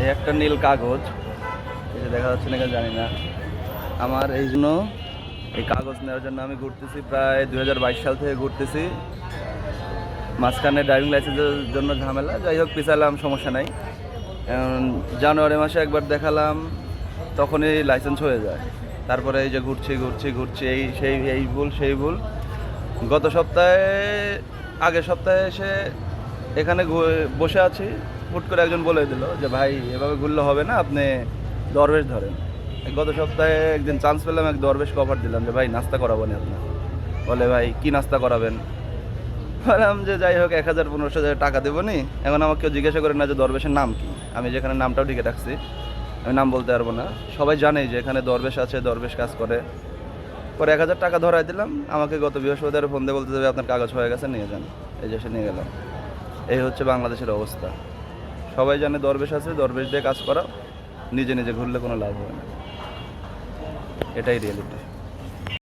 এই একটা নীল কাগজ, এই যে দেখা যাচ্ছে না কেন জানি না। আমার এই জন্য এই কাগজ নেওয়ার জন্য আমি ঘুরতেছি, প্রায় 2022 সাল থেকে ঘুরতেছি। মাঝখানে ড্রাইভিং লাইসেন্সের জন্য ঝামেলা, যাই হোক পিছালাম, সমস্যা নাই। জানুয়ারি মাসে একবার দেখালাম, তখনই লাইসেন্স হয়ে যায়। তারপরে এই যে ঘুরছি ঘুরছি ঘুরছি, এই ভুল সেই ভুল। গত সপ্তাহে, আগের সপ্তাহে এসে এখানে বসে আছি, হুট করে একজন বলে দিল যে ভাই এভাবে ঘুরলে হবে না, আপনি দরবেশ ধরেন। গত সপ্তাহে একদিন চান্স পেলাম, এক দরবেশকে অফার দিলাম যে ভাই নাস্তা করাবো না আপনার। বলে ভাই কি নাস্তা করাবেন? বললাম যে যাই হোক 1000-1500 টাকা দেবো নি। এখন আমাকে কেউ জিজ্ঞাসা করে না যে দরবেশের নাম কি। আমি যেখানে নামটাও লিখে রাখছি, আমি নাম বলতে পারবো না। সবাই জানে যে এখানে দরবেশ আছে, দরবেশ কাজ করে। পরে 1000 টাকা ধরাই দিলাম। আমাকে গত বৃহস্পতিবার ফোন দিয়ে বলতে দেবে আপনার কাগজ হয়ে গেছে, নিয়ে যান। এই যে সে নিয়ে গেলাম। এই হচ্ছে বাংলাদেশের অবস্থা। সবাই জানে দরবেশ আছে, দরবেশ দিয়ে কাজ করা, নিজে নিজে ঘুরলে কোনো লাভ হবে না। এটাই রিয়েলিটি।